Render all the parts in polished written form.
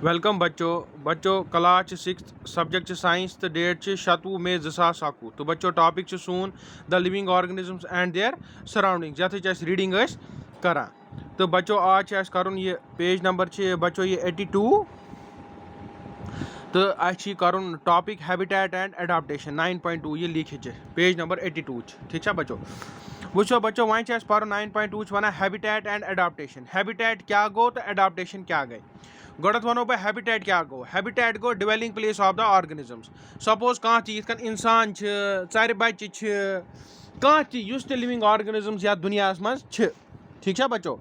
Welcome बच्चों class 6 subject science तो date 27 मई 2021 तो बच्चों टॉपिक सून the living organisms and their surroundings यथ रीडिंग करा तो बच्चों आज कर ये पेज नंबर बच्चों ये 82 तो कर टॉपिक हैबिटेट एंड एडाप्टेशन 9.2 ये लिख पेज नंबर 82 ठीक है बच्चों वो बच्चों वह पर 9.2 one habitat and adaptation habitat क्या गो तो एडाप्टेशन क्या गई गोडत वनो बह हैबिटेट क्या गो dwelling place of the organisms suppose कह यथ इंसान चार बच्चे कह लिविंग ऑर्गेनिजम्स या दुनिया मज ठीक है बच्चों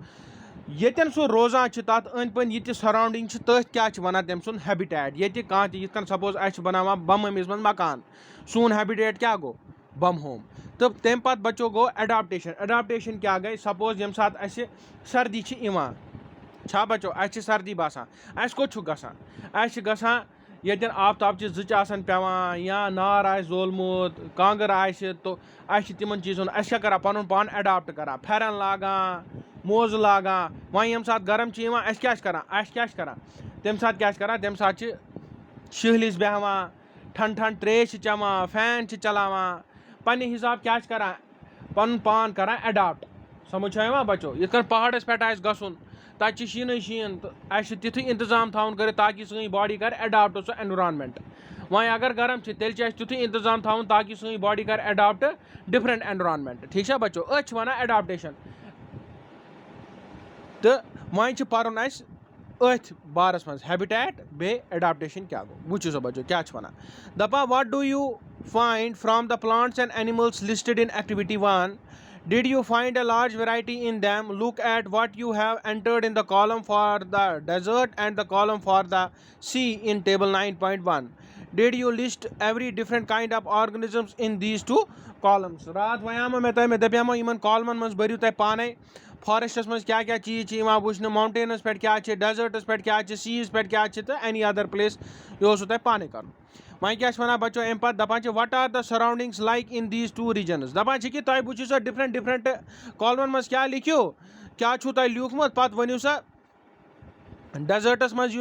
येतन सो रोजान तथ अंद पन ये सराउंडिंग तथ क्या वन तम सुन हैबिटेट ये कह सपोज बना बम अमिस मन मकान सोन हैबिटेट क्या गो बम होम तो तम पत बच्चों गो एडाप्टेशन क्या गई सपोज यम सात सर्दी छा बच्चों सर्दी बसान कोत गसान ये आफ्ताब जिच पेवान या नार जोलमुत कांगर तो तिमन चीजों क्या करा पन पान एडाप्ट करा फेरन लागान मोज लागान वह यम सात गरम क्या करा तम सात तम सात शहलिस बेहवान ठंड ठंड त्रेश चमान फैन चलावान पन्ने हिसाब क्या करा पन पान करा एडाप्ट समझ बच्चों ये पहाड़स पे गसन तत शीन तो तिथु इंतजाम थवन कर ताकि सही बॉडी कर एडाप्ट सो एनवायरनमेंट वह अगर गरम तेल तिथु इंतजाम थवन ताकि सही बॉडी कर एडाप्ट डिफरेंट एनवायरनमेंट ठीक है बच्चों वन एडाप्टेशन तो वह पर्न अथ बारस मज हैबिटेट बे एडाप्टेशन क्या गो वो सो बच्चों क्या वन दपा what do you find from the plants and animals listed in activity 1. Did you find a large variety in them? Look at what you have entered in the column for the desert and the column for the sea in table 9.1. Did you list every different kind of organisms in these two columns? रात वयामा मैं तय में दपियामा इमन कॉलमन मज भरियो तय पाने फॉरेस्टस मज क्या क्या चीज वुचन माउंटेनस पे क्या डेजर्टस पे क्या सीज पे क्या तो एनी अदर प्लेस यो तय पाने कर वह क्या वन बच्चों अम पे दपान what are the surroundings like in these two regions दपान कि तुम वो सा डिफरेंट डिफरेंट कॉलमन मज क्या लिखियो क्या तुम लिखमुत पे वनु सा डेजर्टस मज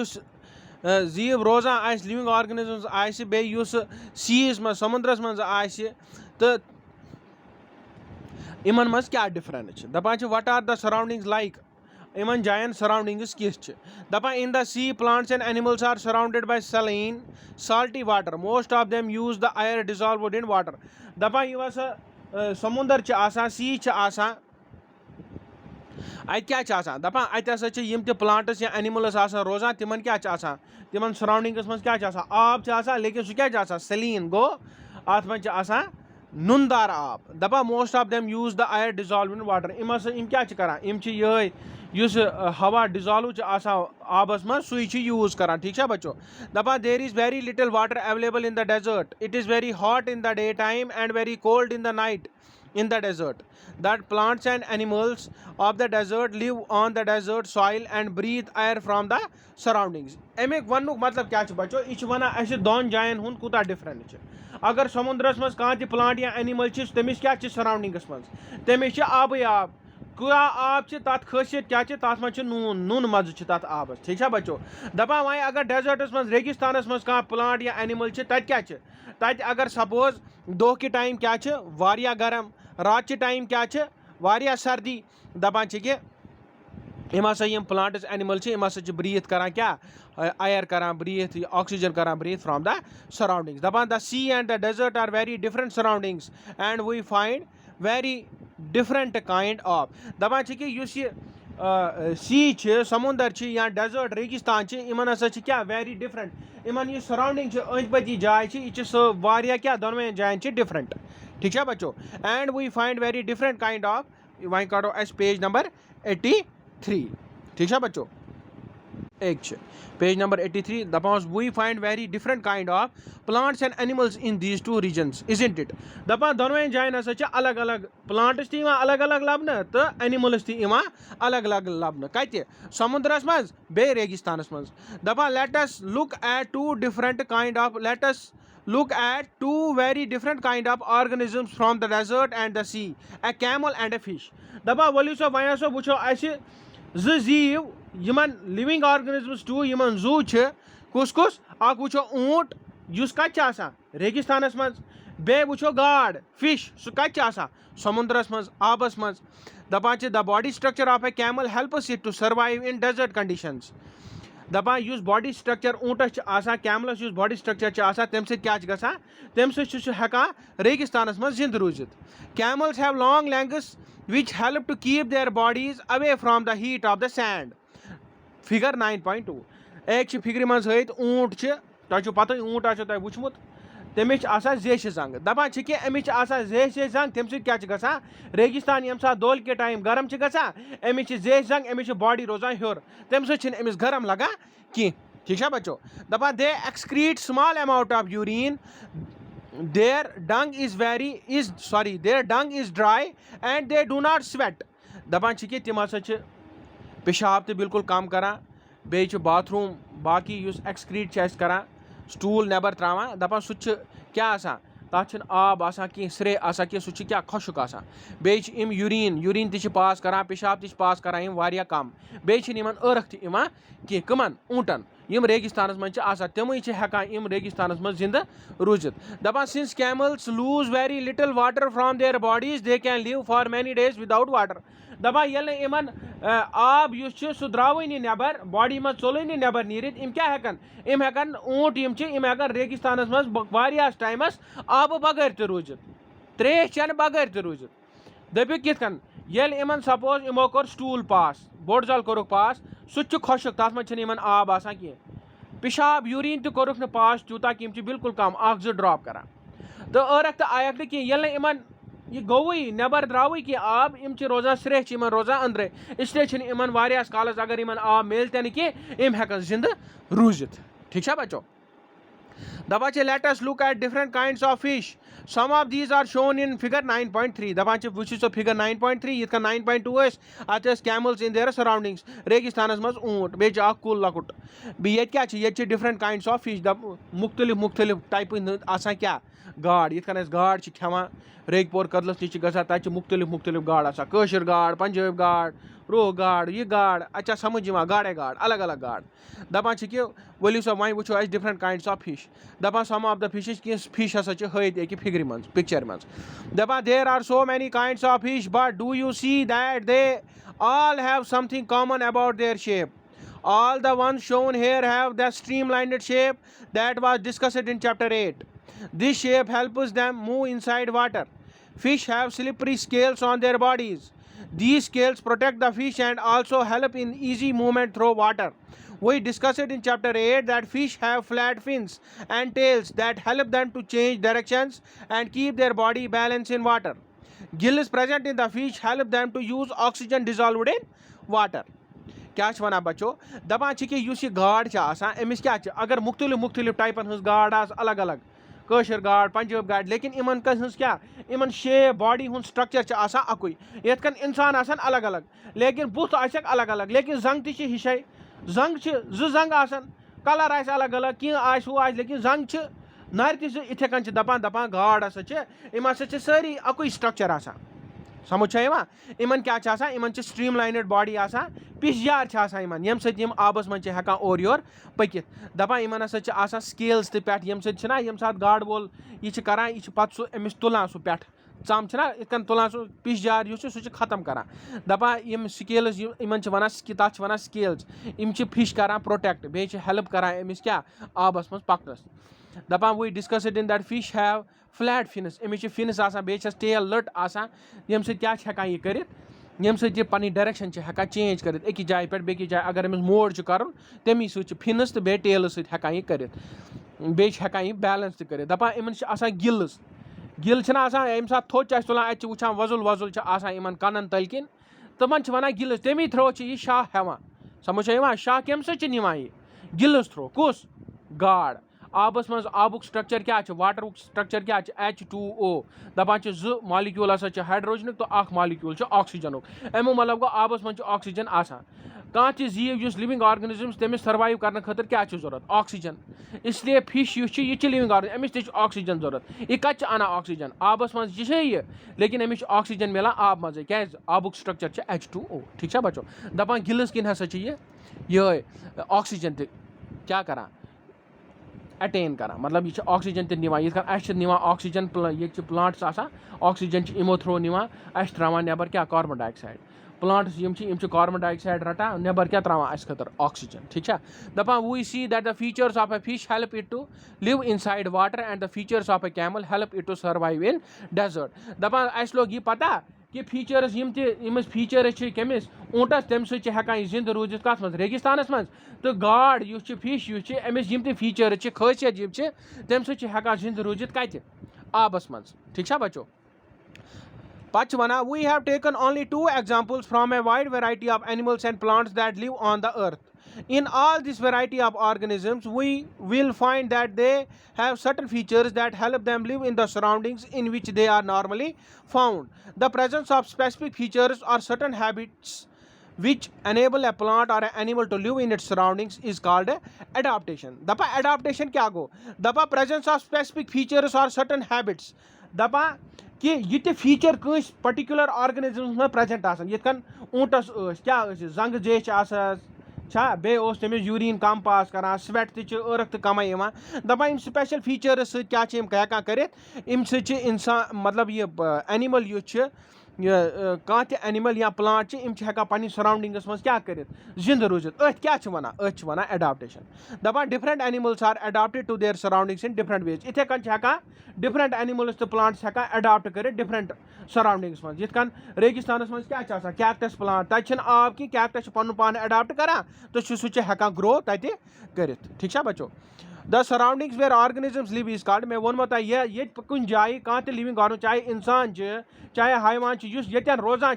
जीव रोजान लिविंग ऑर्गेनिजम्स बेस सीज मज समुद्रस मज तो इमन मज क्या डिफरेंस दपान what are the surroundings like in जायन सराउंडिंग्स किस दपान in the sea plants and animals are surrounded by saline salty water most of them use the air dissolved in water दपान यह सा समुंदर सी अत क्या दपान अत प्लांट्स या एनिमल्स रोजान तिमन क्या तिमन सराउंडिंग्स मज क्या आब लेकिन सह क्या सलीन गो अत मज नुनदार आब दपा most of them use the air dissolve in water इम क्या करान युस हवा डिसॉल्व आबस मज सु यूज करान ठीक है बच्चों दपा there is very little water available in the desert it is very hot in the day time and very cold in the night in the desert that plants and animals of the desert live on the desert soil and breathe air from the surroundings अमिक वन मतलब क्या बच्चों यह one दोन जायन हुंद कूता different अगर समुद्रस मज कह प्लांट या एनिमल तमिस क्या सराउंडिंगस मज तमिस आब आब क्या आब तथ खासियत क्या तथ मज नून नून मज तथ आबस ठीक है बच्चों दपा वह अगर डेजर्टस मज रेगिस्तानस मज कह प्लांट या एनिमल तत क्या तत अगर सपोज दो के टाइम क्या वारिया गरम रात के टाइम क्या वारिया सर्दी दपान कि यम प्लांट्स एनिमल यम ब्रीथ करान क्या आयर करान ब्रीथ ऑक्सीजन करान ब्रीथ फ्रॉम द सराउंडिंग्स दपान the sea and the desert are very different surroundings and we find very different kind of दपान कि सी समुंदर या डेजर्ट रेगिस्तान इन क्या वेरी डिफरेंट इन सराउंडिंग अंद पति जाए यह क्या दोनवें जायन डिफरेंट ठीक है बच्चों and we find very different kind of वह करो पेज नंबर 83 ठीक है बच्चों एक पेज नंबर 83 दपान we find very different kind of plants and animals in these two regions isn't it दपान दोनवें जायन अलग अलग प्लांट्स अलग अलग लबन तो एनिमल्स अलग अलग लबन कत समुद्रस मज बे रेगिस्तानस मज दपान let us look at two different kind of let us look at two very different kind of organisms from the desert and the sea, a camel and a fish. दपा वलियो सो वया सो वो जीव यमन लिविंग ऑर्गेनिजम्स टू यमन जू कुस कुस अख वो ऊंट युस कत रेगिस्तानस मज बे वो गाड फिश सह कत समुद्रस मज आबस मज दपान the body structure of a camel helps it to survive in desert conditions दपान युस बॉडी स्ट्रक्चर ऊंटस कैमलस युस बॉडी स्ट्रक्चर तम क्या तम हेकान रेगिस्तानस मज जिंद रूजित camels have long legs which help to keep their bodies away from the heat of the sand. Figure 9.2 एक फिगर मज हत ऊंट तुम पता ऊंट तुम वुचमुत तमिच जेश जंग दपान कि अमिच जेश जंग तम क्या रेगिस्तान यम सात दोल के टाइम गरम अमिच जेश जंग अमिच बॉडी रोजान हर तम अमिस गरम लगा कि ठीक है बच्चों दपान they excrete small amount of urine their dung is dry and they do not sweat दपान कि तम पेशाब तो बिल्कुल कम करान बे बाथरूम बाकी एक्सक्रीट करान स्टूल नबर त्रावान दपान सह क्या तथ आब कह सरे कह सह क्या खुशक बे यूरिन ती पास करान पेशाब ती पास करान वारिया कम बे ërख ती कह कमन ऊंटन यम रेगिस्तानस मज तमें हेकान रेगिस्तानस मज जिंद रूजित दपान since camels lose very little water from their bodies they can live for many days without water दपान ये आब सह द्रावे नबर बॉडी मज चोल नबर नीरित क्या हेकन ऊंट यम हेकन रेगिस्तानस मज वारियास टाइमस आब बगैर तो रूजित त्रेश चेन बगैर तो रूजित दपु कितन ये सपोज इमो कोर स्टूल पास बोट जल कोरुक पास सह खुशक तथ मज आब कह पेशाब यूरिन तो कोरुक न पास तूता कि बिल्कुल कम अख जो ड्रॉप करान तो ërख तो आयक न कह ये गोवई नबर द्रावई कि आब इम रोजान सरेह रोजान अंदरे इसलिए वारियास कालस अगर आब मिल तन कह हेकन जिंद रूजित ठीक है बच्चों दपान let us look at different kinds of fish. Some of these are shown in figure 9.3. दपान वो figure 9.3 यित 9.2 अत camels in their surroundings रेगिस्तानस मज ऊंट बे कुल लकुट ये क्या different kinds of fish मुख्तलिफ टाइप क्या गाड यित गाड खेवान रेगपोर कदलस नश तक मुख्तलिफ गाड कशर गाड पंजाब गाड रोह गाड यह गाड अच्छा समझ गाडे गाड अलग अलग गाड दपान कि वलियो सा वह वो डिफरेंट काइंड्स ऑफ फिश दपान सम ऑफ द फिशेस कि फिश हसा हत फिगर मज पिक्चर मज दपान there are so many kinds of fish but do you see that they all have something common about their shape. All the ones shown here have the streamlined shape that was discussed in chapter 8. This shape helps them move inside water. Fish have slippery scales on their bodies. These scales protect the fish and also help in easy movement through water. We discussed in chapter 8 that fish have flat fins and tails that help them to change directions and keep their body balanced in water. Gills present in the fish help them to use oxygen dissolved in water. क्या one बचो दपान कि यह गाड अमिस क्या अगर मुख्तलिफ taipan हज गाड अलग अलग कशर गाड पंजाब गाड लेकिन इन क्या इन शेप बॉडी हूँ स्ट्रक्चर अकुई यन इंसान अलग अलग लेकिन बुत अलग अलग लेकिन जंग ति हिशे जंग जंग कलर अलग अलग कह वो लेकिन जंग नर थे कन दपान गाड इम सारी अकुई स्ट्रक्चर समझ इन क्या इन स्ट्रीम लाइनड बॉडी पिशजार यम सम आबस मज हेकान और योर पकित दपान इन स्केल्स पे यम सात गाड वोल यह करान यह पे अमिस तुलान सह पे चम इत तुलान सह पिशजार सह खत्म करान दपान यम स्केल्स इन वन तथ वन स्केल्स यम फिश करान प्रोटेक्ट बे हेल्प करान अमिस क्या आबस मज पकनस दपान we discussed in that fish have flat fins अमिस फिन्स बे टेल लट यम क्या यह कर यम सह पनी डायरेक्शन हेकान चेंज कर एक जाए पे बेकि जाए अगर अमिस मोड़ कर तमी फिन्स तो बे टेल सह कर बे हेकान बैलेंस कर दपान इन गिल्स गिल यम सात थोच तुलान अत वुचान वजुल वजुल इन कनन तल किन तमन वन गिल्स तमी थ्रो यह शाह हेवान समझ शाह कम सह गिल्स थ्रो कुस गाड आबस मज आबुक स्ट्रक्चर क्या वाटर स्ट्रक्चर क्या H2O दपान जो मालिक्यूल हसा हाइड्रोजन तो अख मालिक्यूल ऑक्सीजन अमो मतलब गो आबस मज ऑक्सीजन आसान कह जीव लिविंग ऑर्गेनिजम्स तमिस सर्वाइव करने खतर क्या जरूरत ऑक्सीजन इसलिए फिश यह लिविंग ऑर्गेनिज्म अमिस ते ऑक्सीजन जरूरत यह कत अना ऑक्सीजन आबस मज यह लेकिन अमिस ऑक्सीजन मिलान आब मजे क्या आबुक स्ट्रक्चर H2O ठीक है बच्चों दपान गिल्स किन हसा यह ऑक्सीजन क्या करा अटेन करा मतलब यह ऑक्सीजन निवान यह निवान ऑक्सीजन ये प्लांट्स ऑक्सीजन इमो थ्रो निवान त्रावान नबर क्या carbon dioxide plants carbon dioxide रटा नबर क्या त्रावान खतर ऑक्सीजन ठीक है दपान we see that the features of a fish help it to live inside water and the features of a camel help it to survive in desert दपान अस लोग यह पता कि फीचर्स फीचर्स कमिस ऊँटस तम सकान जिंद रूजित कत मज रेगिस्तानस मज तो गाड फिश अमिस फीचर्स खासियत तम सकान जिंद रूजित कत आबस मज ठीक है बच्चों Pach wana, we have taken only 2 examples from a wide variety of animals and plants that live on the earth. In all this variety of organisms, we will find that they have certain features that help them live in the surroundings in which they are normally found. The presence of specific features or certain habits which enable a plant or an animal to live in its surroundings is called adaptation. Dapa adaptation kya go? Dapa presence of specific features or certain habits. Dapa कि ये feature कस particular organisms में present यन ऊँटस क्या जंग जेश बे तमिस urine कम पास करान sweat तर्क तो कम दपान special features क्या हेकान कर इंसान मतलब यह एनिमल कह एनिमल या प्लांट हेकान पन्नी सराउंडिंगस मज क्या कर जिंद रूजित क्या वन एडाप्टेशन दपान different animals are adapted to their surroundings in different ways इथे कन हेकान डिफरेंट एनिमल्स तो प्लांट्स हेकान एडाप्ट कर डिफरेंट सराउंडिंग्स मज यन रेगिस्तानस मज क्या कैक्टस प्लांट तक आब कि कैक्टस पन पान एडाप्ट करान तो सह हेकान ग्रो तत कर ठीक है बच्चों the surroundings where organisms live is called मैं वोनमो तह ये कुन जाए कह लिविंग ऑर्गन चाहे इंसान चाहे हायवान ये रोजान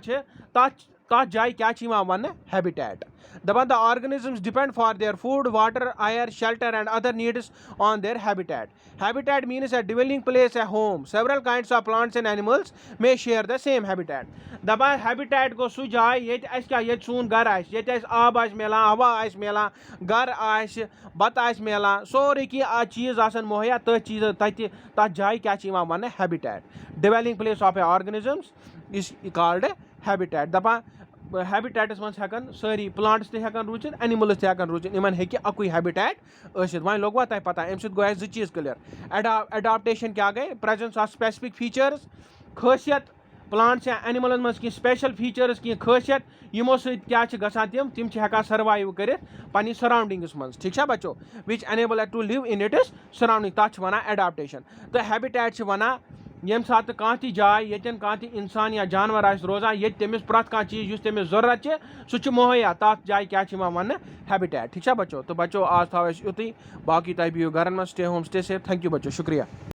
तथ जाए क्या वन हैबिटेट दपान the organisms depend for their food water air shelter and other needs on their habitat means a dwelling place a home several kinds of plants and animals may share the same habitat दपान habitat गो सह जाए ये सून घर आब मिलान हवा मिलान घर बत मिलान सोरे की चीज़ मुहैया तथ जाए क्या वन habitat dwelling place of a organisms is called habitat दपान हैबिटेटस मज हेकन सारी प्लांट्स हेकन रूचित एनिमल्स हेकन रूचित इन हे अकुई हैबिटेट वन लोग तह पता अम गो जो चीज़ क्लियर एडाप्टेशन क्या गई प्रेजेंस ऑफ स्पेसिफिक फीचर्स खासियत प्लांट्स या एनिमलन मज की स्पेशल फीचर्स की खासियत यमो क्या तम हेकान सर्वाइव कर पन्नी सराउंडिंग्स मज ठीक है बच्चों which enable to live in its surrounding तथ वन एडाप्टेशन तो हैबिटेट वन ये सात कह जाए ये कह इंसान या जानवर रोजान ये तमिस प्रत कह चीज़ तमिस जरूरत सह मुहैया तथ जाए क्या वन हैबिटेट ठीक है बच्चों तो बच्चों आज थो युत बाकी तुम बिहू घर में stay home stay safe thank you बच्चों शुक्रिया।